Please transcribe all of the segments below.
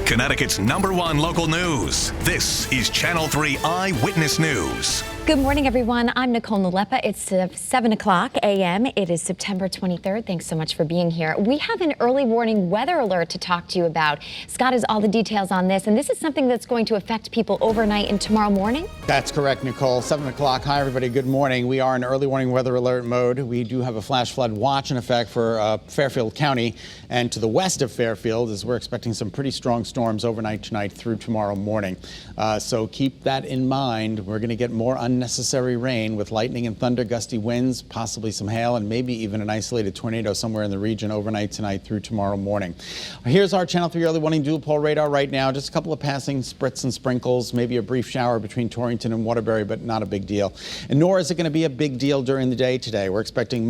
Connecticut's #1 local news. This is Channel 3 Eyewitness News. Good morning, everyone. I'm Nicole Nalepa. It's 7 o'clock a.m. It is September 23rd. Thanks so much for being here. We have an early warning weather alert to talk to you about. Scott has all the details on this, and this is something that's going to affect people overnight and tomorrow morning. That's correct, Nicole. 7 o'clock. Hi, everybody. Good morning. We are in early warning weather alert mode. We do have a flash flood watch in effect for Fairfield County and to the west of Fairfield, as we're expecting some pretty strong storms overnight tonight through tomorrow morning. So keep that in mind. We're going to get more unnecessary rain with lightning and thunder, gusty winds, possibly some hail, and maybe even an isolated tornado somewhere in the region overnight tonight through tomorrow morning. Here's our Channel 3 early warning dual pole radar right now. Just a couple of passing spritz and sprinkles, maybe a brief shower between Torrington and Waterbury, but not a big deal. And nor is it going to be a big deal during the day today. We're expecting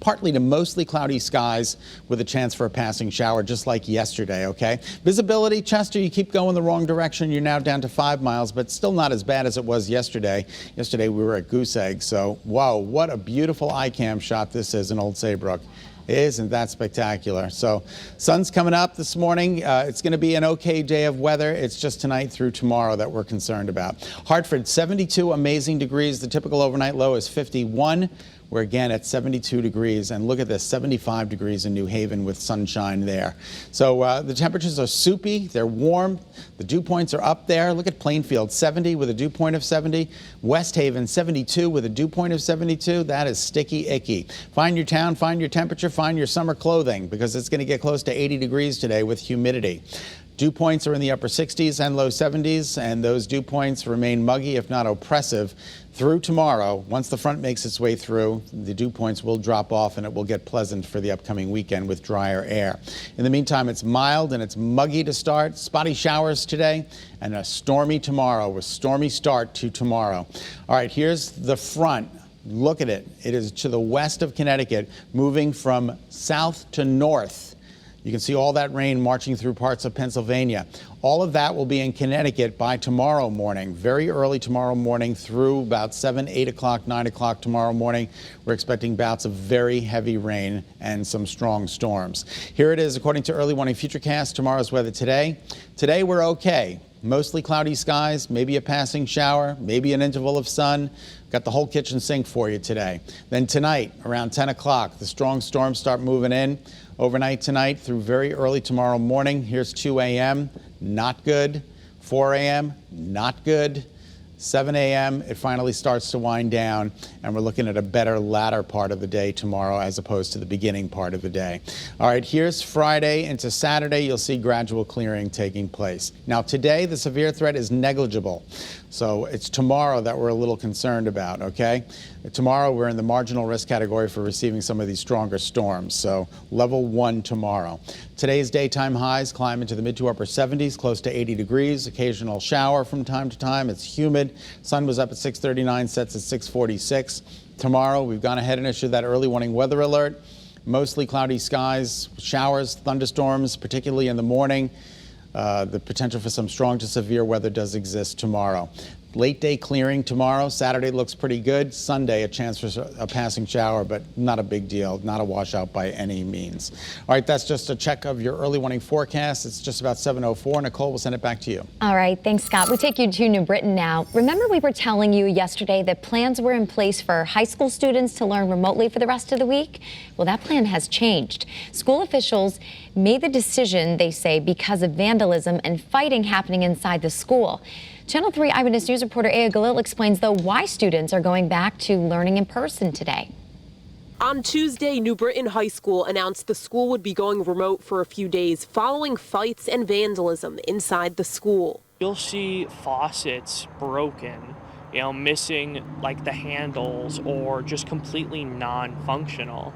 partly to mostly cloudy skies with a chance for a passing shower, just like yesterday, okay? Visibility, Chester, you keep going the wrong direction. You're now down to 5 miles, but still not as bad as it was yesterday. Yesterday we were at Goose Egg, so wow, what a beautiful iCam shot this is in Old Saybrook. Isn't that spectacular? So sun's coming up this morning. It's going to be an okay day of weather. It's just tonight through tomorrow that we're concerned about. Hartford, 72 amazing degrees. The typical overnight low is 51. We're again at 72 degrees, and look at this, 75 degrees in New Haven with sunshine there. So the temperatures are soupy, they're warm, the dew points are up there. Look at Plainfield, 70 with a dew point of 70. West Haven, 72 with a dew point of 72. That is sticky icky. Find your town, find your temperature, find your summer clothing, because it's going to get close to 80 degrees today with humidity. Dew points are in the upper 60s and low 70s, and those dew points remain muggy, if not oppressive, through tomorrow. Once the front makes its way through, the dew points will drop off and it will get pleasant for the upcoming weekend with drier air. In the meantime, it's mild and it's muggy to start. Spotty showers today and a stormy tomorrow, a stormy start to tomorrow. All right, here's the front. Look at it. It is to the west of Connecticut, moving from south to north. You can see all that rain marching through parts of Pennsylvania. All of that will be in Connecticut by tomorrow morning, very early tomorrow morning through about 7, 8 o'clock, 9 o'clock tomorrow morning. We're expecting bouts of very heavy rain and some strong storms. Here it is according to early warning futurecast, tomorrow's weather today. Today we're okay. Mostly cloudy skies, maybe a passing shower, maybe an interval of sun. Got the whole kitchen sink for you today. Then tonight, around 10 o'clock, the strong storms start moving in. Overnight tonight through very early tomorrow morning. Here's 2 a.m., not good. 4 a.m., not good. 7 a.m., it finally starts to wind down, and we're looking at a better latter part of the day tomorrow as opposed to the beginning part of the day. All right, here's Friday into Saturday. You'll see gradual clearing taking place. Now, today, the severe threat is negligible. So it's tomorrow that we're a little concerned about, okay? Tomorrow, we're in the marginal risk category for receiving some of these stronger storms. So level 1 tomorrow. Today's daytime highs climb into the mid to upper 70s, close to 80 degrees. Occasional shower from time to time. It's humid. Sun was up at 6:39, sets at 6:46. Tomorrow, we've gone ahead and issued that early warning weather alert. Mostly cloudy skies, showers, thunderstorms, particularly in the morning. The potential for some strong to severe weather does exist tomorrow. Late day clearing tomorrow. Saturday looks pretty good. Sunday, a chance for a passing shower, but not a big deal, not a washout by any means. All right, that's just a check of your early warning forecast. It's just about 7:04. Nicole, we'll send it back to you. All right, thanks, Scott. We take you to New Britain now. Remember we were telling you yesterday that plans were in place for high school students to learn remotely for the rest of the week? Well, that plan has changed. School officials made the decision, they say, because of vandalism and fighting happening inside the school. Channel 3 Eyewitness News reporter Aya Galil explains, though, why students are going back to learning in person today. On Tuesday, New Britain High School announced the school would be going remote for a few days following fights and vandalism inside the school. You'll see faucets broken, missing like the handles or just completely non-functional.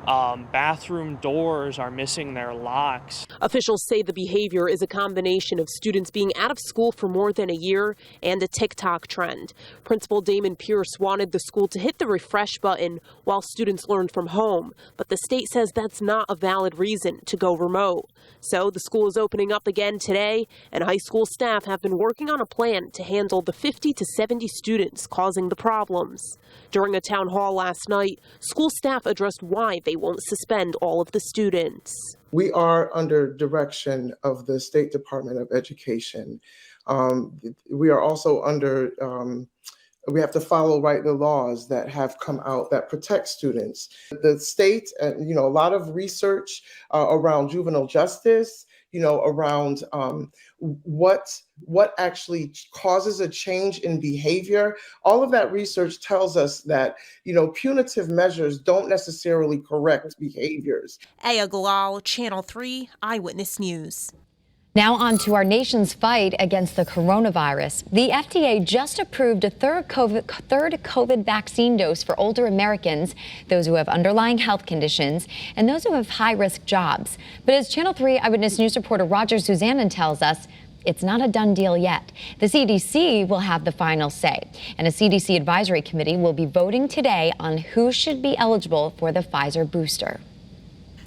Bathroom doors are missing their locks. Officials say the behavior is a combination of students being out of school for more than a year and a TikTok trend. Principal Damon Pierce wanted the school to hit the refresh button while students learned from home, but the state says that's not a valid reason to go remote. So the school is opening up again today, and high school staff have been working on a plan to handle the 50 to 70 students causing the problems. During a town hall last night, school staff addressed why they won't suspend all of the students. We are under direction of the State Department of Education. We are also under, we have to follow the laws that have come out that protect students. The state, a lot of research around juvenile justice, around what actually causes a change in behavior. All of that research tells us that, punitive measures don't necessarily correct behaviors. Aya Galal, Channel 3 Eyewitness News. Now on to our nation's fight against the coronavirus. The FDA just approved a third COVID vaccine dose for older Americans, those who have underlying health conditions, and those who have high-risk jobs. But as Channel 3 Eyewitness News reporter Roger Suzanen tells us, it's not a done deal yet. The CDC will have the final say, and a CDC advisory committee will be voting today on who should be eligible for the Pfizer booster.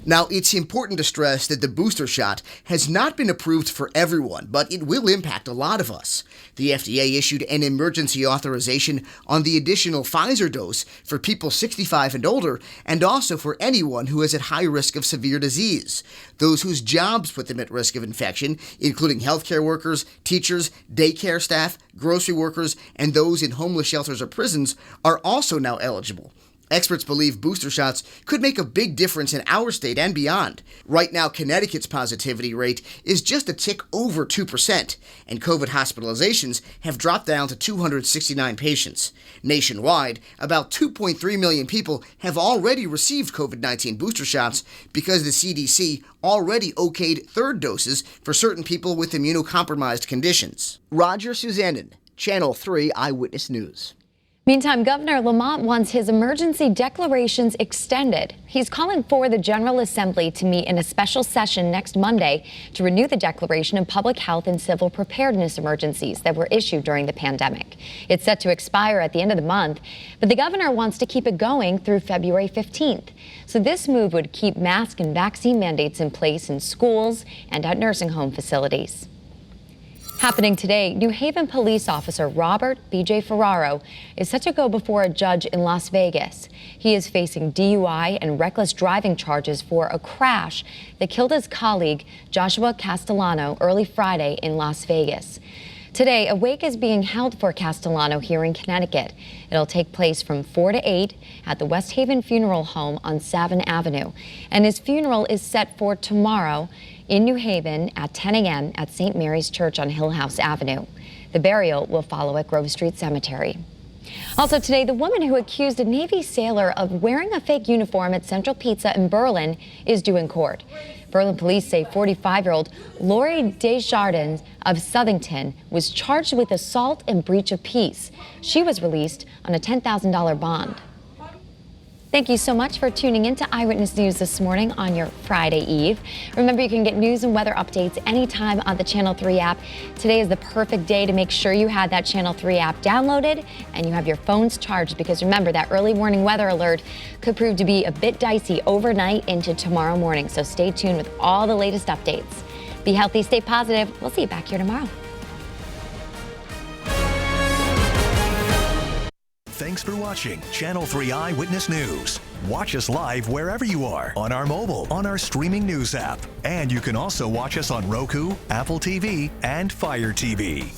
Now, it's important to stress that the booster shot has not been approved for everyone, but it will impact a lot of us. The FDA issued an emergency authorization on the additional Pfizer dose for people 65 and older, and also for anyone who is at high risk of severe disease. Those whose jobs put them at risk of infection, including healthcare workers, teachers, daycare staff, grocery workers, and those in homeless shelters or prisons, are also now eligible. Experts believe booster shots could make a big difference in our state and beyond. Right now, Connecticut's positivity rate is just a tick over 2%, and COVID hospitalizations have dropped down to 269 patients. Nationwide, about 2.3 million people have already received COVID-19 booster shots because the CDC already okayed third doses for certain people with immunocompromised conditions. Roger Suzanen, Channel 3 Eyewitness News. Meantime, Governor Lamont wants his emergency declarations extended. He's calling for the General Assembly to meet in a special session next Monday to renew the declaration of public health and civil preparedness emergencies that were issued during the pandemic. It's set to expire at the end of the month, but the governor wants to keep it going through February 15th. So this move would keep mask and vaccine mandates in place in schools and at nursing home facilities. Happening today, New Haven police officer Robert B.J. Ferraro is set to go before a judge in Las Vegas. He is facing DUI and reckless driving charges for a crash that killed his colleague Joshua Castellano early Friday in Las Vegas. Today, a wake is being held for Castellano here in Connecticut. It'll take place from 4 to 8 at the West Haven Funeral Home on Savin Avenue. And his funeral is set for tomorrow in New Haven at 10 a.m. at St. Mary's Church on Hillhouse Avenue. The burial will follow at Grove Street Cemetery. Also today, the woman who accused a Navy sailor of wearing a fake uniform at Central Pizza in Berlin is due in court. Berlin police say 45-year-old Lori Desjardins of Southington was charged with assault and breach of peace. She was released on a $10,000 bond. Thank you so much for tuning in to Eyewitness News this morning on your Friday Eve. Remember, you can get news and weather updates anytime on the Channel 3 app. Today is the perfect day to make sure you have that Channel 3 app downloaded and you have your phones charged, because remember, that early warning weather alert could prove to be a bit dicey overnight into tomorrow morning. So stay tuned with all the latest updates. Be healthy, stay positive. We'll see you back here tomorrow. Thanks for watching Channel 3 Eyewitness News. Watch us live wherever you are on our mobile, on our streaming news app. And you can also watch us on Roku, Apple TV, and Fire TV.